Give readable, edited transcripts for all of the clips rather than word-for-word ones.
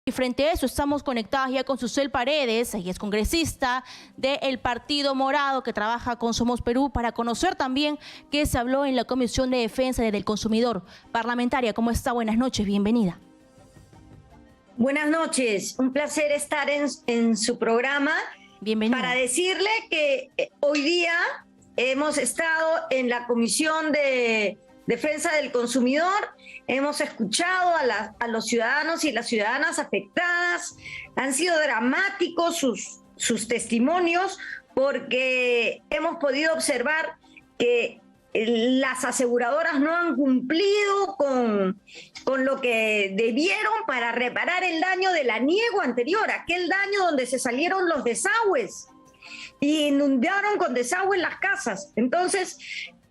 Y frente a eso estamos conectadas ya con Susel Paredes, ella es congresista del Partido Morado que trabaja con Somos Perú, para conocer también qué se habló en la Comisión de Defensa del Consumidor. Parlamentaria, ¿cómo está? Buenas noches, bienvenida. Buenas noches, un placer estar en su programa. Bienvenida. Para decirle que hoy día hemos estado en la Comisión de Defensa del Consumidor, hemos escuchado a los ciudadanos y las ciudadanas afectadas. Han sido dramáticos sus testimonios, porque hemos podido observar que las aseguradoras no han cumplido con lo que debieron para reparar el daño del aniego anterior, aquel daño donde se salieron los desagües y inundaron con desagüe las casas. Entonces,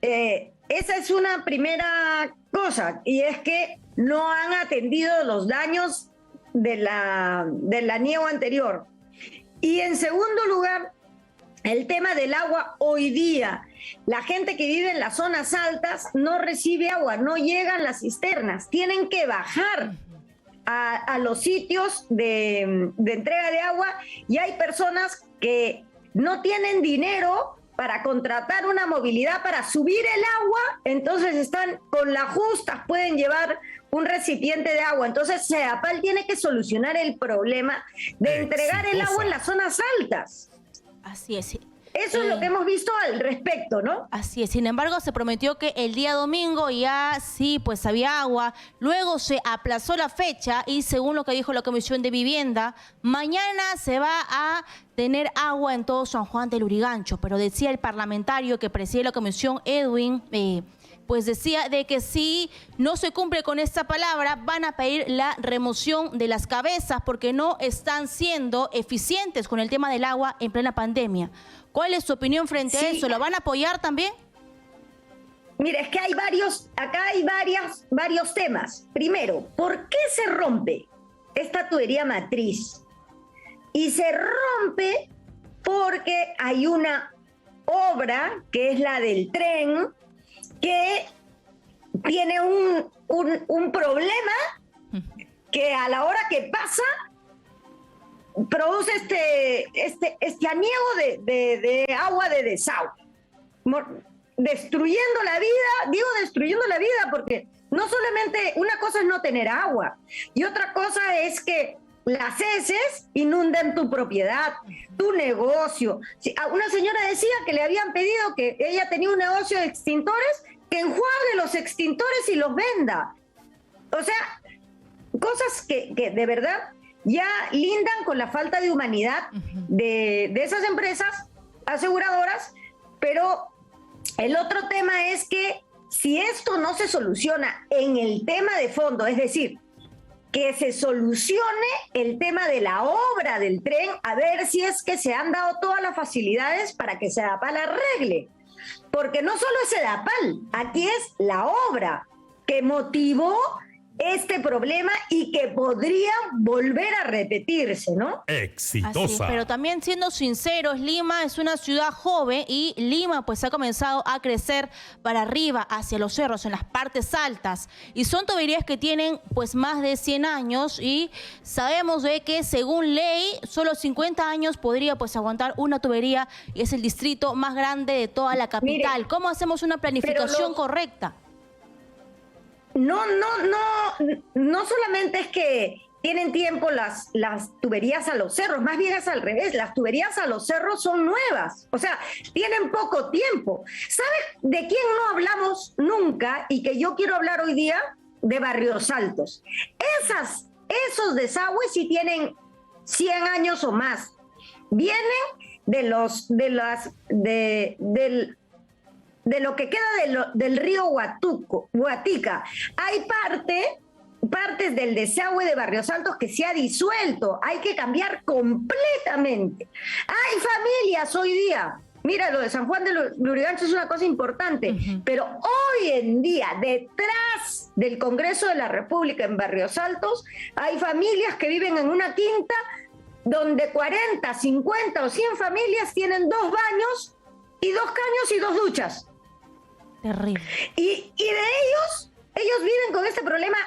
esa es una primera cosa, y es que no han atendido los daños del aniego anterior. Y en segundo lugar, el tema del agua. Hoy día, la gente que vive en las zonas altas no recibe agua, no llegan las cisternas, tienen que bajar a los sitios de entrega de agua, y hay personas que no tienen dinero para contratar una movilidad para subir el agua, entonces están con las justas, pueden llevar un recipiente de agua. Entonces CEDAPAL tiene que solucionar el problema de entregar el agua en las zonas altas. Así es. Eso es lo que hemos visto al respecto, ¿no? Así es. Sin embargo, se prometió que el día domingo ya sí, pues había agua. Luego se aplazó la fecha y, según lo que dijo la Comisión de Vivienda, mañana se va a tener agua en todo San Juan del Lurigancho. Pero decía el parlamentario que preside la comisión, Edwin, pues decía de que si no se cumple con esta palabra, van a pedir la remoción de las cabezas porque no están siendo eficientes con el tema del agua en plena pandemia. ¿Cuál es su opinión frente a eso? ¿Lo van a apoyar también? Mira, es que hay varios temas. Primero, ¿por qué se rompe esta tubería matriz? Y se rompe porque hay una obra, que es la del tren, que tiene un problema que a la hora que pasa produce este aniego de agua de desagüe, destruyendo la vida. Digo destruyendo la vida porque no solamente una cosa es no tener agua, y otra cosa es que las heces inundan tu propiedad, tu negocio. Una señora decía que le habían pedido, que ella tenía un negocio de extintores, que enjuague los extintores y los venda. O sea, cosas que de verdad ya lindan con la falta de humanidad de esas empresas aseguradoras. Pero el otro tema es que si esto no se soluciona en el tema de fondo, es decir, que se solucione el tema de la obra del tren, a ver si es que se han dado todas las facilidades para que CEDAPAL arregle. Porque no solo es CEDAPAL, aquí es la obra que motivó este problema y que podría volver a repetirse, ¿no? Exitosa. Así, pero también, siendo sinceros, Lima es una ciudad joven y Lima pues ha comenzado a crecer para arriba, hacia los cerros, en las partes altas. Y son tuberías que tienen pues más de 100 años, y sabemos de que según ley solo 50 años podría pues aguantar una tubería, y es el distrito más grande de toda la capital. Mire, ¿cómo hacemos una planificación correcta? No solamente es que tienen tiempo las tuberías a los cerros, más bien es al revés. Las tuberías a los cerros son nuevas, o sea, tienen poco tiempo. ¿Sabes de quién no hablamos nunca y que yo quiero hablar hoy día? De Barrios Altos. Esos desagües sí tienen 100 años o más. Vienen de lo que queda del río Guatica. Hay partes del desagüe de Barrios Altos que se ha disuelto. Hay que cambiar completamente. Hay familias hoy día. Mira, lo de San Juan del Lurigancho es una cosa importante, pero hoy en día, detrás del Congreso de la República en Barrios Altos, hay familias que viven en una quinta donde 40, 50 o 100 familias tienen 2 baños y 2 caños y 2 duchas. Terrible. Y de ellos viven con este problema.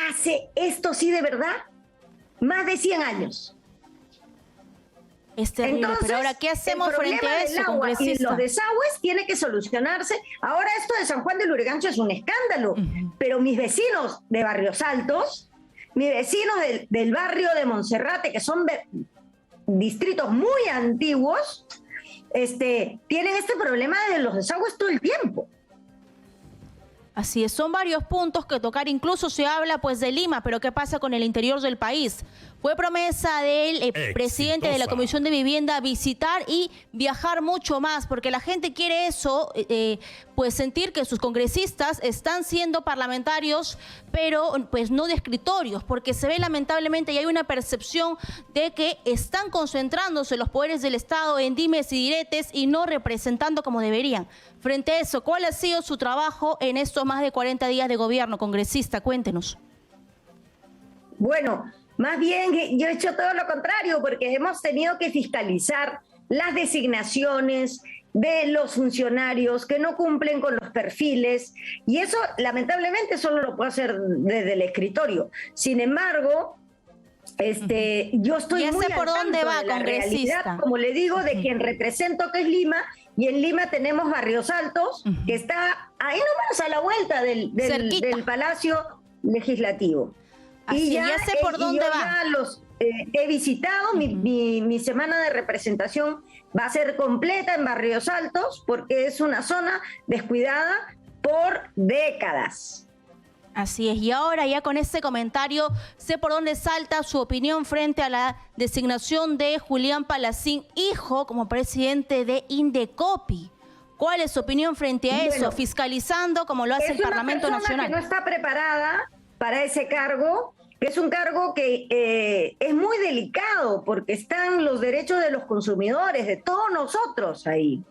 ¿Hace esto sí de verdad? más de 100 años. Es terrible, Entonces, pero ahora, ¿qué hacemos frente a eso, el agua y congresista? los desagües tiene que solucionarse. Ahora esto de San Juan de Lurigancho es un escándalo, pero mis vecinos de Barrios Altos, mis vecinos del barrio de Monserrate, que son distritos muy antiguos, tienen este problema de los desagües todo el tiempo. Así es, son varios puntos que tocar, incluso se habla pues de Lima, pero ¿qué pasa con el interior del país? Fue promesa del presidente de la Comisión de Vivienda visitar y viajar mucho más, porque la gente quiere eso, pues sentir que sus congresistas están siendo parlamentarios, pero pues no de escritorios, porque se ve lamentablemente y hay una percepción de que están concentrándose los poderes del Estado en dimes y diretes y no representando como deberían. Frente a eso, ¿cuál ha sido su trabajo en estos más de 40 días de gobierno, congresista? Cuéntenos. Bueno, más bien yo he hecho todo lo contrario, porque hemos tenido que fiscalizar las designaciones de los funcionarios que no cumplen con los perfiles, y eso lamentablemente solo lo puedo hacer desde el escritorio. Sin embargo, yo estoy muy al tanto de la realidad, como le digo, de quien represento, que es Lima, y en Lima tenemos Barrios Altos, que está ahí nomás a la vuelta del Palacio Legislativo. Así, y ya sé por dónde va. Ya los he visitado, mi semana de representación va a ser completa en Barrios Altos, porque es una zona descuidada por décadas. Así es, y ahora ya con ese comentario, sé por dónde salta su opinión frente a la designación de Julián Palacín, hijo, como presidente de Indecopi. ¿Cuál es su opinión frente a eso? Fiscalizando como lo hace el Parlamento Nacional. Que no está preparada para ese cargo, que es un cargo que es muy delicado, porque están los derechos de los consumidores, de todos nosotros ahí.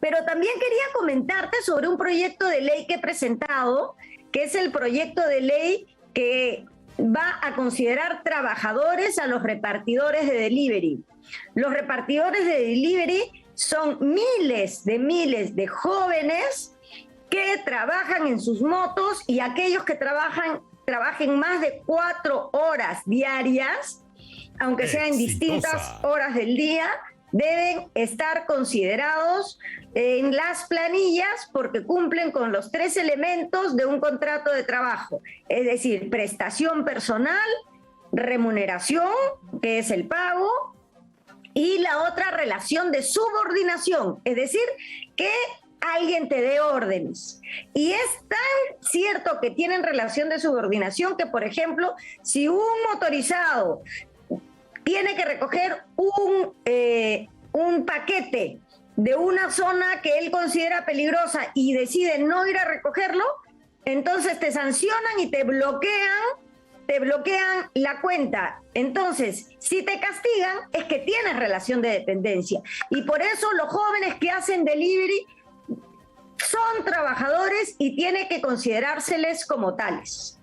Pero también quería comentarte sobre un proyecto de ley que he presentado, que es el proyecto de ley que va a considerar trabajadores a los repartidores de delivery. Los repartidores de delivery son miles de jóvenes que trabajan en sus motos, y aquellos que trabajen más de 4 horas diarias, aunque sea en distintas horas del día, deben estar considerados en las planillas, porque cumplen con los 3 elementos de un contrato de trabajo, es decir, prestación personal, remuneración, que es el pago, y la otra, relación de subordinación, es decir, que alguien te dé órdenes. Y es tan cierto que tienen relación de subordinación que, por ejemplo, si un motorizado tiene que recoger un paquete de una zona que él considera peligrosa y decide no ir a recogerlo, entonces te sancionan y te bloquean la cuenta. Entonces, si te castigan, es que tienes relación de dependencia. Y por eso los jóvenes que hacen delivery son trabajadores y tiene que considerárseles como tales.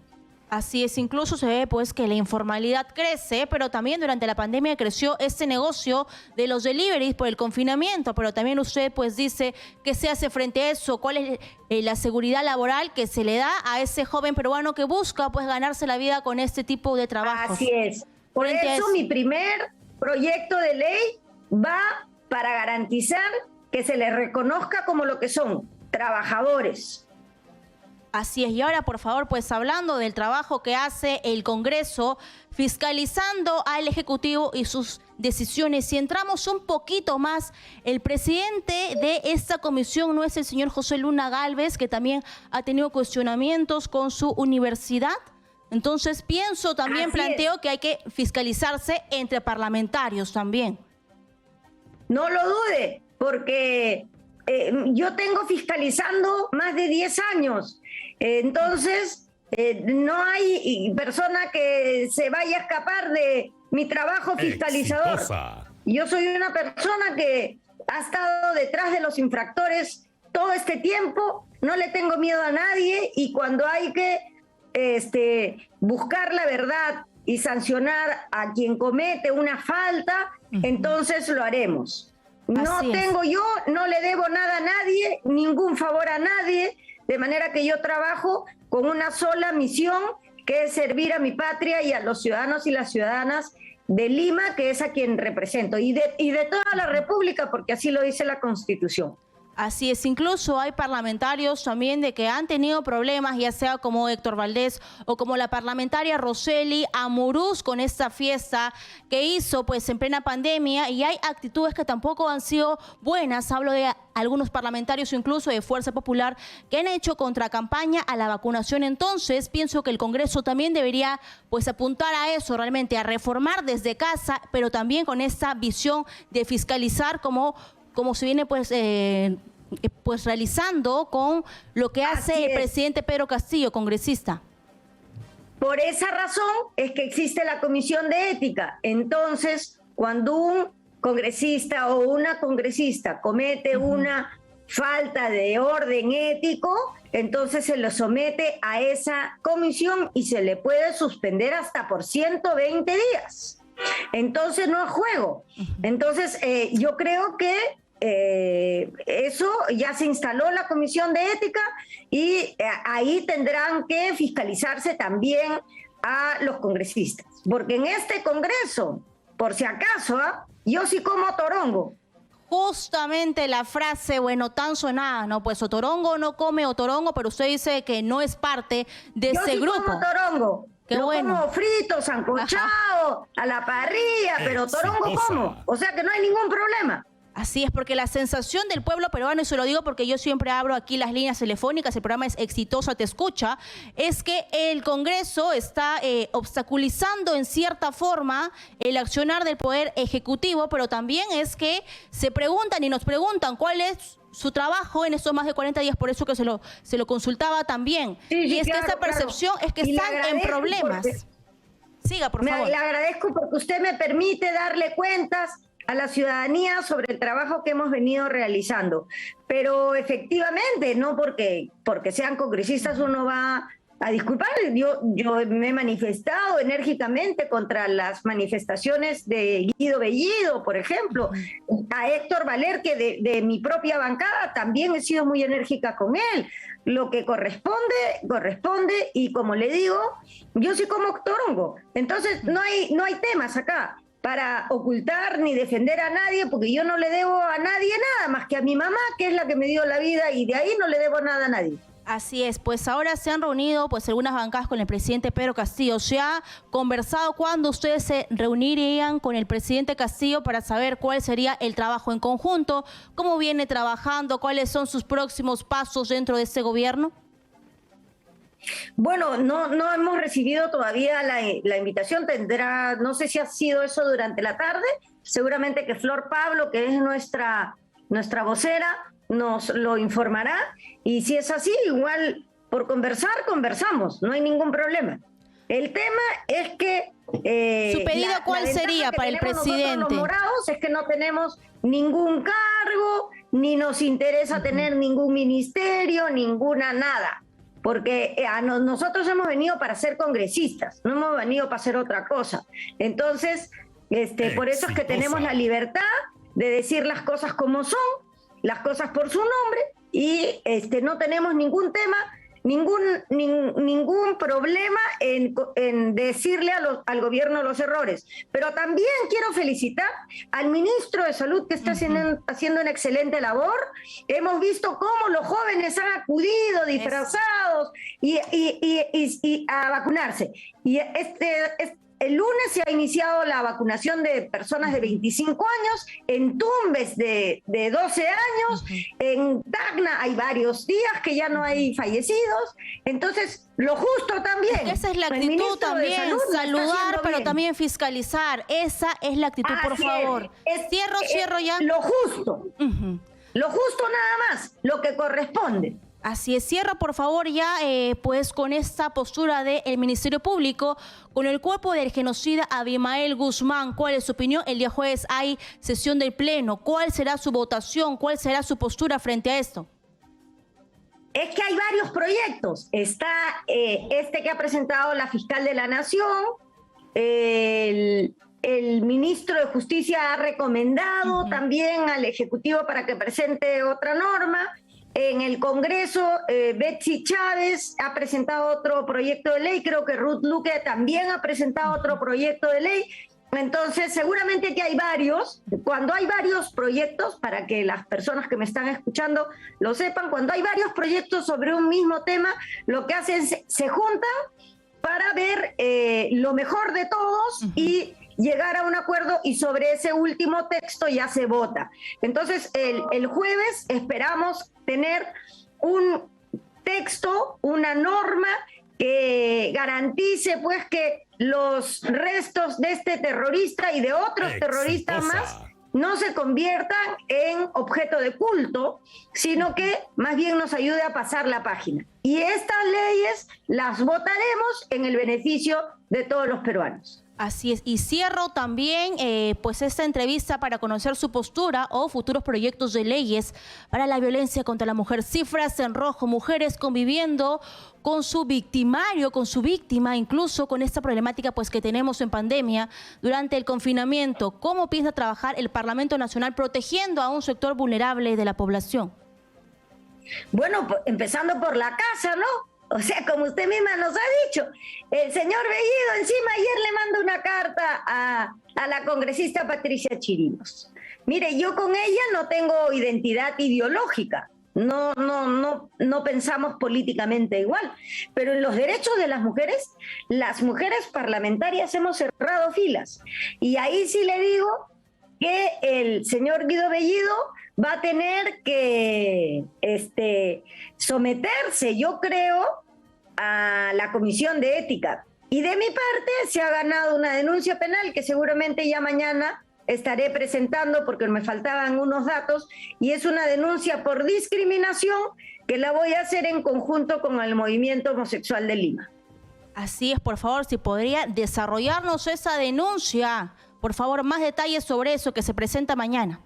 Así es, incluso se ve pues que la informalidad crece, pero también durante la pandemia creció este negocio de los deliveries por el confinamiento, pero también usted pues dice que se hace frente a eso, cuál es la seguridad laboral que se le da a ese joven peruano que busca pues ganarse la vida con este tipo de trabajos. Así es, por eso mi primer proyecto de ley va para garantizar que se les reconozca como lo que son, trabajadores. Así es, y ahora por favor, pues hablando del trabajo que hace el Congreso, fiscalizando al Ejecutivo y sus decisiones, si entramos un poquito más, el presidente de esta comisión no es el señor José Luna Gálvez, que también ha tenido cuestionamientos con su universidad. Entonces pienso también, planteo que hay que fiscalizarse entre parlamentarios también. No lo dude, porque yo tengo fiscalizando más de 10 años. Entonces, no hay persona que se vaya a escapar de mi trabajo fiscalizador. Exitosa. Yo soy una persona que ha estado detrás de los infractores todo este tiempo, no le tengo miedo a nadie, y cuando hay que buscar la verdad y sancionar a quien comete una falta, entonces lo haremos. No le debo nada a nadie, ningún favor a nadie, de manera que yo trabajo con una sola misión, que es servir a mi patria y a los ciudadanos y las ciudadanas de Lima, que es a quien represento, y de toda la República, porque así lo dice la Constitución. Así es, incluso hay parlamentarios también de que han tenido problemas, ya sea como Héctor Valdés o como la parlamentaria Roseli Amurús con esta fiesta que hizo pues en plena pandemia, y hay actitudes que tampoco han sido buenas. Hablo de algunos parlamentarios, incluso de Fuerza Popular, que han hecho contracampaña a la vacunación. Entonces, pienso que el Congreso también debería pues apuntar a eso, realmente a reformar desde casa, pero también con esta visión de fiscalizar como se viene pues realizando con lo que hace el presidente Pedro Castillo, congresista. Por esa razón es que existe la Comisión de Ética. Entonces, cuando un congresista o una congresista comete una falta de orden ético, entonces se lo somete a esa comisión y se le puede suspender hasta por 120 días. Entonces no es juego. Entonces yo creo que eso ya se instaló la Comisión de Ética y ahí tendrán que fiscalizarse también a los congresistas. Porque en este Congreso, por si acaso, yo sí como torongo. Justamente la frase, bueno, tan sonada, ¿no? Pues Otorongo no come Otorongo, pero usted dice que no es parte de ese grupo. Yo sí como torongo. Qué lo bueno. Como frito, sancochado, a la parrilla, pero torongo como. O sea que no hay ningún problema. Así es, porque la sensación del pueblo peruano, y se lo digo porque yo siempre abro aquí las líneas telefónicas, el programa es Exitosa Te Escucha, es que el Congreso está obstaculizando en cierta forma el accionar del Poder Ejecutivo, pero también es que se preguntan y nos preguntan cuál es su trabajo en estos más de 40 días, por eso que se lo consultaba también. Sí, y es claro, que esa percepción es que están en problemas. Siga, por favor. Le agradezco porque usted me permite darle cuentas a la ciudadanía sobre el trabajo que hemos venido realizando. Pero efectivamente, no porque sean congresistas uno va a disculpar. Yo me he manifestado enérgicamente contra las manifestaciones de Guido Bellido, por ejemplo. A Héctor Valer, que de mi propia bancada, también he sido muy enérgica con él. Lo que corresponde, y como le digo, yo sí como torongo. Entonces no hay temas acá para ocultar ni defender a nadie, porque yo no le debo a nadie nada más que a mi mamá, que es la que me dio la vida, y de ahí no le debo nada a nadie. Así es, pues ahora se han reunido pues algunas bancadas con el presidente Pedro Castillo. ¿Se ha conversado cuándo ustedes se reunirían con el presidente Castillo para saber cuál sería el trabajo en conjunto? ¿Cómo viene trabajando? ¿Cuáles son sus próximos pasos dentro de este gobierno? Bueno, no hemos recibido todavía la invitación. Tendrá, no sé si ha sido eso durante la tarde, seguramente que Flor Pablo, que es nuestra vocera, nos lo informará, y si es así, igual por conversamos, no hay ningún problema. El tema es que ¿su pedido cuál sería para el presidente? Los morados es que no tenemos ningún cargo, ni nos interesa tener ningún ministerio, ninguna nada. Porque nosotros hemos venido para ser congresistas, no hemos venido para hacer otra cosa. Entonces, por eso es que tenemos la libertad de decir las cosas como son, las cosas por su nombre, y no tenemos ningún tema, ningún problema en decirle al gobierno los errores. Pero también quiero felicitar al ministro de Salud, que está haciendo una excelente labor. Hemos visto cómo los jóvenes han acudido disfrazados y a vacunarse. Y el lunes se ha iniciado la vacunación de personas de 25 años, en Tumbes de 12 años, en Tacna hay varios días que ya no hay fallecidos. Entonces, lo justo también. Esa es la actitud también, saludar, pero también fiscalizar. Esa es la actitud, por favor. Cierro ya. Lo justo. Lo justo nada más, lo que corresponde. Así es, cierra por favor ya pues con esta postura del Ministerio Público con el cuerpo del genocida Abimael Guzmán. ¿Cuál es su opinión? El día jueves hay sesión del Pleno. ¿Cuál será su votación? ¿Cuál será su postura frente a esto? Es que hay varios proyectos. Está que ha presentado la fiscal de la Nación, el ministro de Justicia ha recomendado también al Ejecutivo para que presente otra norma. En el Congreso, Betsy Chávez ha presentado otro proyecto de ley, creo que Ruth Luque también ha presentado otro proyecto de ley. Entonces, seguramente que hay varios. Cuando hay varios proyectos, para que las personas que me están escuchando lo sepan, cuando hay varios proyectos sobre un mismo tema, lo que hacen es se juntan para ver lo mejor de todos y llegar a un acuerdo, y sobre ese último texto ya se vota. Entonces, el jueves esperamos tener un texto, una norma que garantice pues que los restos de este terrorista y de otros terroristas más no se conviertan en objeto de culto, sino que más bien nos ayude a pasar la página. Y estas leyes las votaremos en el beneficio de todos los peruanos. Así es, y cierro también pues esta entrevista para conocer su postura o futuros proyectos de leyes para la violencia contra la mujer. Cifras en rojo, mujeres conviviendo con su victimario, con su víctima, incluso con esta problemática pues que tenemos en pandemia durante el confinamiento. ¿Cómo piensa trabajar el Parlamento Nacional protegiendo a un sector vulnerable de la población? Bueno, empezando por la casa, ¿no? O sea, como usted misma nos ha dicho, el señor Bellido encima ayer le manda una carta a la congresista Patricia Chirinos. Mire, yo con ella no tengo identidad ideológica, no pensamos políticamente igual, pero en los derechos de las mujeres parlamentarias hemos cerrado filas. Y ahí sí le digo que el señor Guido Bellido va a tener que someterse, yo creo, a la Comisión de Ética. Y de mi parte se ha ganado una denuncia penal que seguramente ya mañana estaré presentando porque me faltaban unos datos, y es una denuncia por discriminación que la voy a hacer en conjunto con el Movimiento Homosexual de Lima. Así es, por favor, si podría desarrollarnos esa denuncia. Por favor, más detalles sobre eso que se presenta mañana.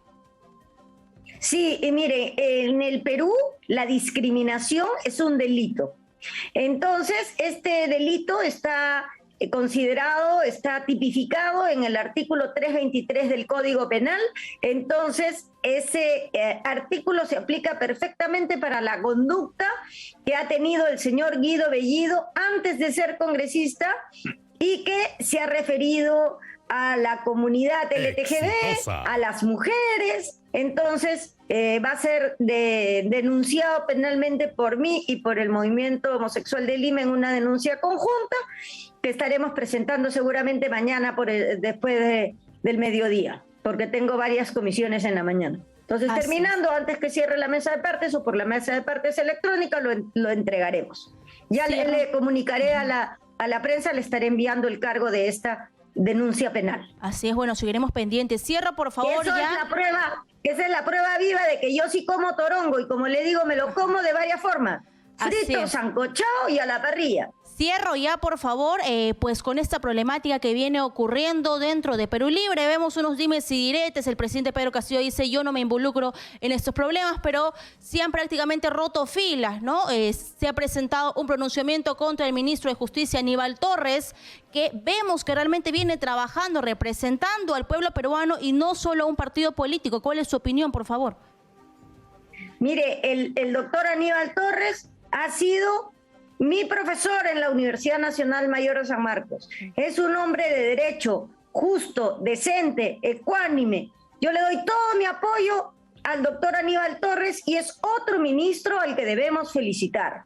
Sí, y mire, en el Perú la discriminación es un delito. Entonces, este delito está considerado, está tipificado en el artículo 323 del Código Penal. Entonces, ese artículo se aplica perfectamente para la conducta que ha tenido el señor Guido Bellido antes de ser congresista y que se ha referido a la comunidad LGTB, a las mujeres. Entonces va a ser denunciado penalmente por mí y por el Movimiento Homosexual de Lima en una denuncia conjunta que estaremos presentando seguramente mañana después del mediodía, porque tengo varias comisiones en la mañana. Entonces, terminando, antes que cierre la mesa de partes o por la mesa de partes electrónica, lo entregaremos. Ya le comunicaré a la prensa, le estaré enviando el cargo de esta denuncia penal. Así es, bueno, seguiremos pendientes. Cierra, por favor, esa es la prueba viva de que yo sí como torongo, y como le digo, me lo como de varias formas. Frito, sancochado y a la parrilla. Cierro ya, por favor, pues con esta problemática que viene ocurriendo dentro de Perú Libre. Vemos unos dimes y diretes. El presidente Pedro Castillo dice, yo no me involucro en estos problemas, pero sí han prácticamente roto filas, ¿no? Se ha presentado un pronunciamiento contra el ministro de Justicia, Aníbal Torres, que vemos que realmente viene trabajando, representando al pueblo peruano y no solo a un partido político. ¿Cuál es su opinión, por favor? Mire, el doctor Aníbal Torres ha sido mi profesor en la Universidad Nacional Mayor de San Marcos. Es un hombre de derecho, justo, decente, ecuánime. Yo le doy todo mi apoyo al doctor Aníbal Torres y es otro ministro al que debemos felicitar.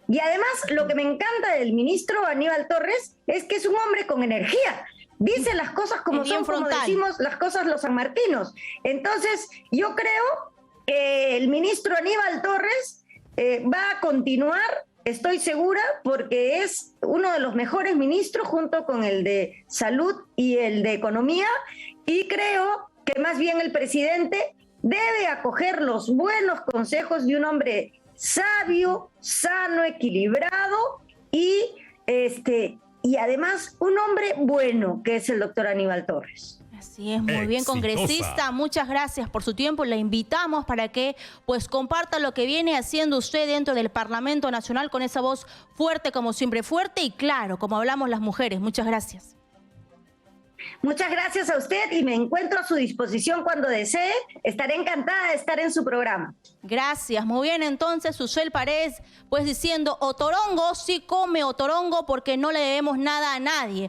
Y además, lo que me encanta del ministro Aníbal Torres es que es un hombre con energía. Dice las cosas como son, como decimos las cosas los sanmartinos. Entonces, yo creo que el ministro Aníbal Torres va a continuar. Estoy segura, porque es uno de los mejores ministros junto con el de Salud y el de Economía, y creo que más bien el presidente debe acoger los buenos consejos de un hombre sabio, sano, equilibrado y además un hombre bueno, que es el doctor Aníbal Torres. Así es, muy bien, congresista. Muchas gracias por su tiempo. La invitamos para que pues comparta lo que viene haciendo usted dentro del Parlamento Nacional con esa voz fuerte, como siempre, fuerte y claro, como hablamos las mujeres. Muchas gracias. Muchas gracias a usted y me encuentro a su disposición cuando desee. Estaré encantada de estar en su programa. Gracias. Muy bien, entonces, Susel Paredes, pues diciendo, Otorongo sí come Otorongo porque no le debemos nada a nadie.